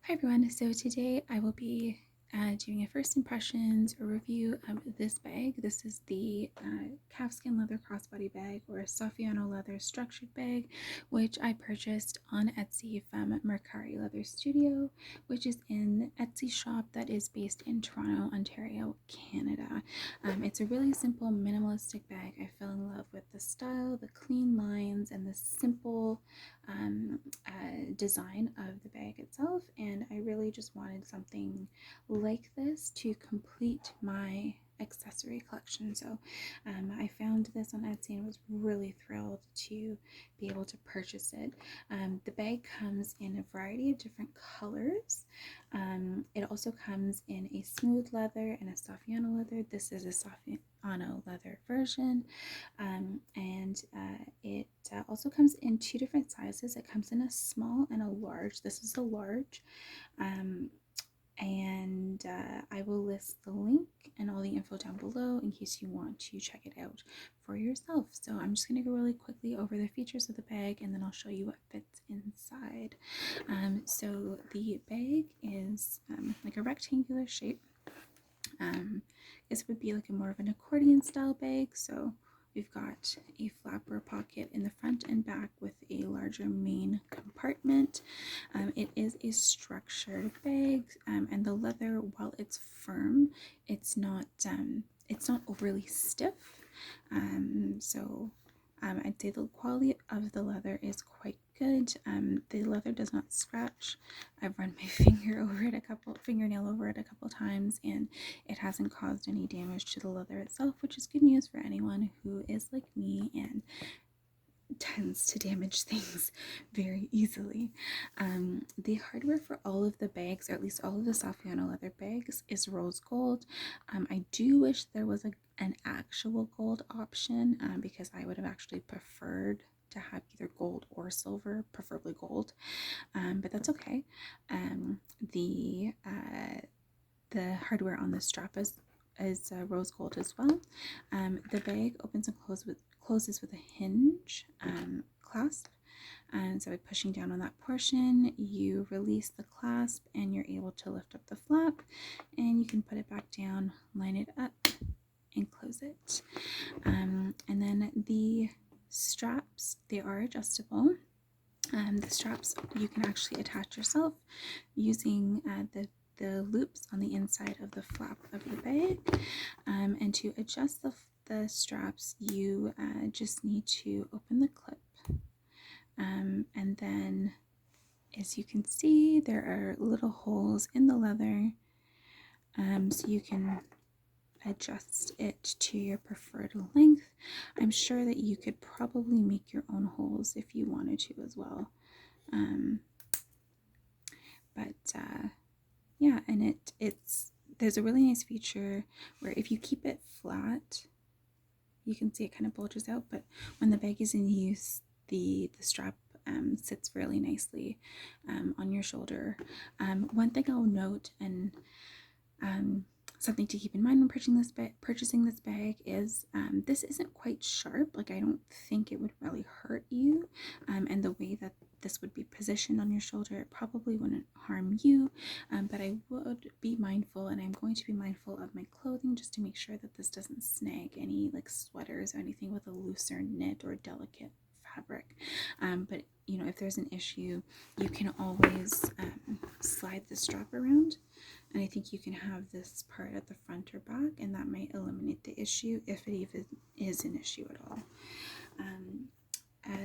Hi everyone, so today I will be doing a first impressions or review of this bag. This is the Calfskin Leather crossbody bag, or Saffiano leather structured bag, which I purchased on Etsy from Mercari Leather Studio, which is an Etsy shop that is based in Toronto, Ontario, Canada. It's a really simple minimalistic bag. I fell in love with the style, the clean lines, and the simple design of the bag itself, and I really just wanted something like this to complete my accessory collection. So I found this on Etsy and was really thrilled to be able to purchase it. The bag comes in a variety of different colors. It also comes in a smooth leather and a Saffiano leather. This is a Saffiano leather version, and it also comes in two different sizes. It comes in a small and a large. This is a large, um, and I will list the link and all the info down below in case you want to check it out for yourself. So I'm just going to go really quickly over the features of the bag, and then I'll show you what fits inside. So the bag is like a rectangular shape. This would be like a more of an accordion style bag. So we've got a flapper pocket in the front and back with a larger main compartment. It is a structured bag, and the leather, while it's firm, it's not overly stiff. I'd say the quality of the leather is quite good. The leather does not scratch. I've run my fingernail over it a couple times, and it hasn't caused any damage to the leather itself, which is good news for anyone who is like me and tends to damage things very easily. The hardware for all of the bags, or at least all of the Saffiano leather bags, is rose gold. I do wish there was an actual gold option, because I would have actually preferred to have either gold or silver, preferably gold, but that's okay. The hardware on the strap is rose gold as well. The bag opens and closes with a hinge clasp. And so by pushing down on that portion, you release the clasp and you're able to lift up the flap, and you can put it back down, line it up, and close it. And then the straps, they are adjustable. The straps you can actually attach yourself using the loops on the inside of the flap of the bag. And to adjust the straps, you just need to open the clip. And then, as you can see, there are little holes in the leather, so you can adjust it to your preferred length. I'm sure that you could probably make your own holes if you wanted to as well. Yeah, and there's a really nice feature where if you keep it flat, you can see it kind of bulges out, but when the bag is in use, the strap sits really nicely on your shoulder. One thing I'll note, and something to keep in mind when purchasing this bag is this isn't quite sharp. Like, I don't think it would really hurt you, and the way that this would be positioned on your shoulder, it probably wouldn't harm you, but I would be mindful, and I'm going to be mindful of my clothing just to make sure that this doesn't snag any like sweaters or anything with a looser knit or delicate fabric. But you know, if there's an issue, you can always slide the strap around, and I think you can have this part at the front or back, and that might eliminate the issue if it even is an issue at all.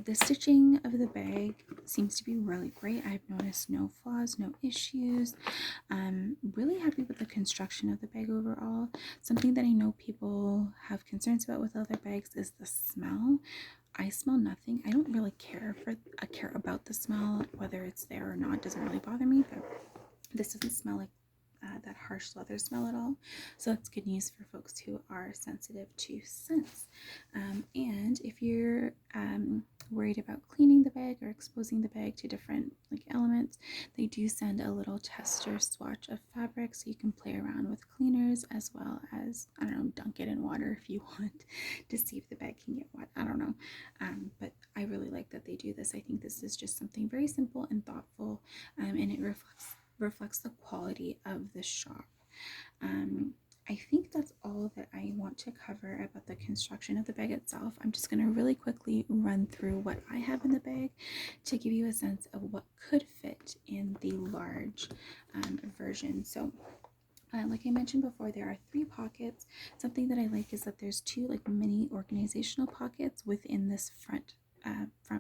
The stitching of the bag seems to be really great. I've noticed no flaws, no issues. Really happy with the construction of the bag overall. Something that I know people have concerns about with leather bags is the smell. I smell nothing. I don't really care about the smell, whether it's there or not. It doesn't really bother me, but this doesn't smell like that harsh leather smell at all, so that's good news for folks who are sensitive to scents. And if you're worried about cleaning the bag or exposing the bag to different like elements, they do send a little tester swatch of fabric, so you can play around with cleaners, as well as, I don't know, dunk it in water if you want to see if the bag can get wet. I don't know, but I really like that they do this. I think this is just something very simple and thoughtful, and it reflects reflects the quality of the shop. I think that's all that I want to cover about the construction of the bag itself. I'm just going to really quickly run through what I have in the bag to give you a sense of what could fit in the large version. So like I mentioned before, there are 3 pockets. Something that I like is that there's 2 like mini organizational pockets within this front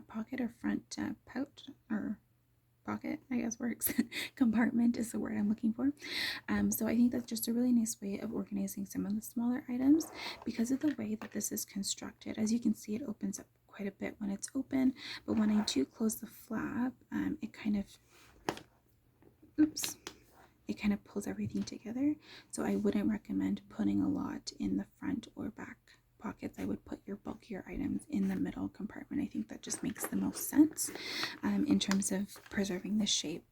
pocket or front pouch or pocket, I guess works. Compartment is the word I'm looking for. So I think that's just a really nice way of organizing some of the smaller items because of the way that this is constructed. As you can see, it opens up quite a bit when it's open, but when I do close the flap, it kind of pulls everything together. So I wouldn't recommend putting a lot in the front or back pockets. I would put your bulkier items in the middle compartment. I think that just makes the most sense in terms of preserving the shape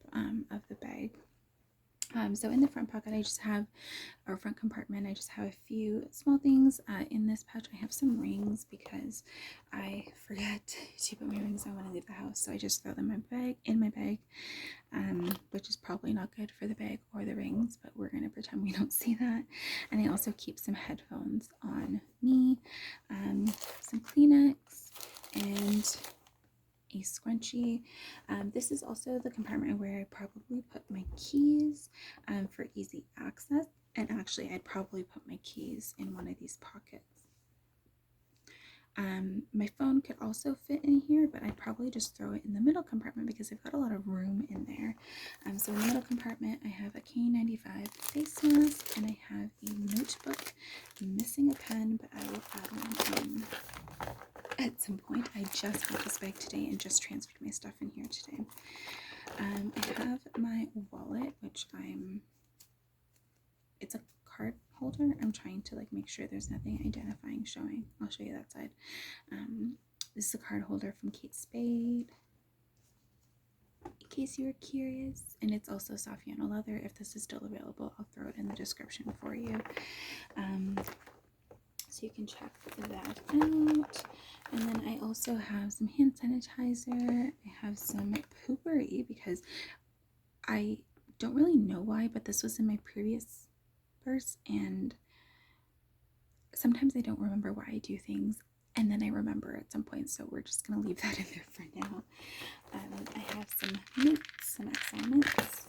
of the bag. So in the front pocket, or front compartment, I just have a few small things. In this pouch, I have some rings because I forget to put my rings on when I leave the house. So I just throw them in my bag, which is probably not good for the bag or the rings, but we're going to pretend we don't see that. And I also keep some headphones on me, some Kleenex, and a scrunchie. This is also the compartment where I probably put my keys for easy access. And actually, I'd probably put my keys in one of these pockets. My phone could also fit in here, but I'd probably just throw it in the middle compartment because I've got a lot of room in there. So in the middle compartment, I have a K95 face mask and I have a notebook. I'm missing a pen, but I will add one in at some point. I just got this bag today and just transferred my stuff in here today. I have my wallet, which it's a card holder. I'm trying to like make sure there's nothing identifying showing. I'll show you that side. This is a card holder from Kate Spade, in case you were curious, and it's also Saffiano leather. If this is still available, I'll throw it in the description for you. So you can check that out. And then I also have some hand sanitizer. I have some poopery because I don't really know why, but this was in my previous purse, and sometimes I don't remember why I do things, and then I remember at some point, so we're just gonna leave that in there for now. I have some mints, some XL mints,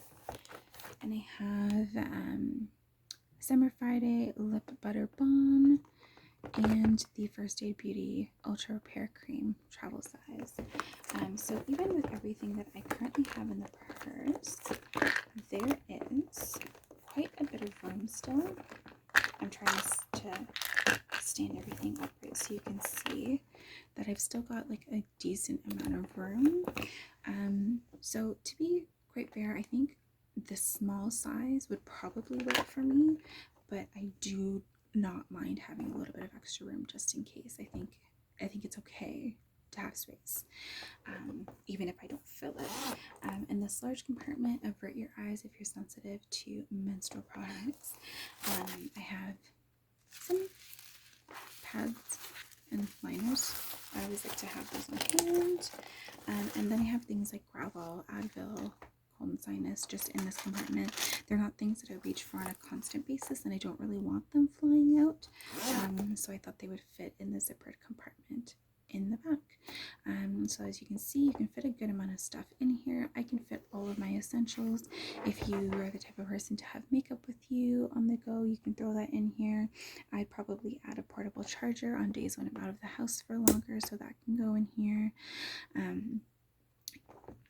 and I have Summer Friday Lip Butter Balm and the First Aid Beauty Ultra Repair Cream travel size. So even with everything that I currently have in the purse, there is quite a bit of room still. I'm trying to stand everything upright so you can see that I've still got like a decent amount of room. So to be quite fair, I think the small size would probably work for me, but I do not mind having a little bit of extra room just in case. I think it's okay to have space, even if I don't fill it. In this large compartment, avert your eyes if you're sensitive to menstrual products. I have some pads and liners. I always like to have those on hand. And then I have things like Gravol, Advil, cold and sinus just in this compartment. They're not things that I reach for on a constant basis, and I don't really want them flying out. So I thought they would fit in the zippered compartment in the back. So as you can see, you can fit a good amount of stuff in here. I can fit all of my essentials. If you are the type of person to have makeup with you on the go, you can throw that in here. I'd probably add a portable charger on days when I'm out of the house for longer, so that can go in here.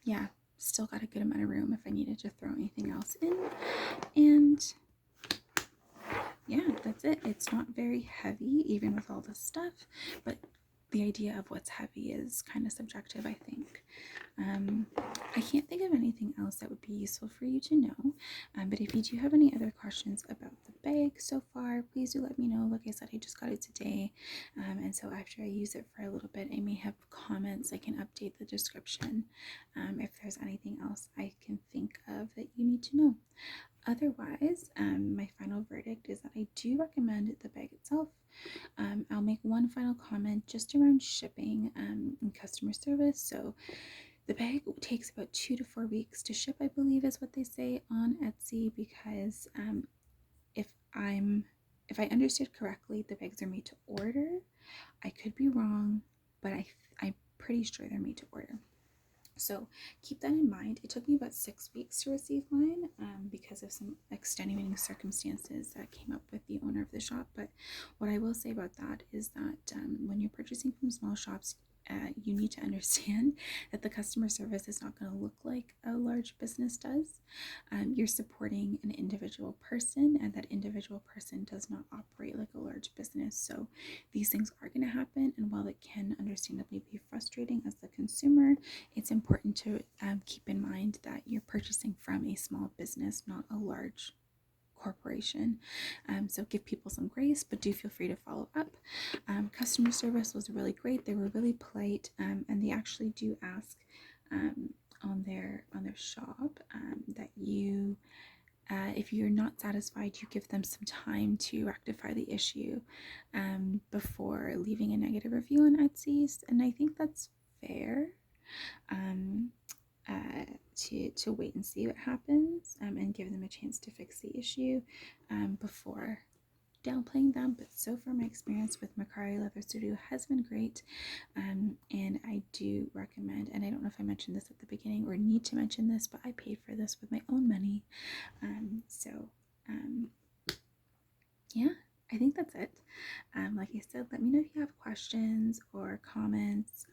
Yeah, still got a good amount of room if I needed to throw anything else in. And yeah, that's it. It's not very heavy, even with all this stuff, but the idea of what's heavy is kind of subjective, I think. I can't think of anything else that would be useful for you to know, but if you do have any other questions about the bag so far, please do let me know. Like I said, I just got it today, and so after I use it for a little bit, I may have comments. I can update the description if there's anything else I can think of that you need to know. Otherwise, my final verdict is that I do recommend the bag itself. I'll make one final comment just around shipping and customer service. So The bag takes about 2 to 4 weeks to ship, I believe is what they say on Etsy, because if I'm if I understood correctly, the bags are made to order. I could be wrong, but I'm pretty sure they're made to order. So keep that in mind. It took me about 6 weeks to receive mine because of some extenuating circumstances that came up with the owner of the shop. But what I will say about that is that when you're purchasing from small shops, you need to understand that the customer service is not going to look like a large business does. You're supporting an individual person, and that individual person does not operate like a large business. So these things are going to happen, and while it can understandably be frustrating as the consumer, it's important to keep in mind that you're purchasing from a small business, not a large corporation. So give people some grace, but do feel free to follow up. Customer service was really great. They were really polite, and they actually do ask on their shop that you if you're not satisfied, you give them some time to rectify the issue before leaving a negative review on Etsy, and I think that's fair. um, to wait and see what happens and give them a chance to fix the issue before downplaying them. But so far, my experience with Macari Leather Studio has been great, and I do recommend, and I don't know if I mentioned this at the beginning or need to mention this, but I paid for this with my own money. So yeah, I think that's it. Like I said, let me know if you have questions or comments.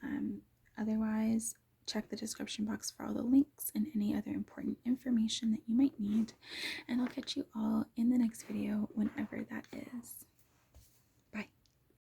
Otherwise, check the description box for all the links and any other important information that you might need. And I'll catch you all in the next video whenever that is.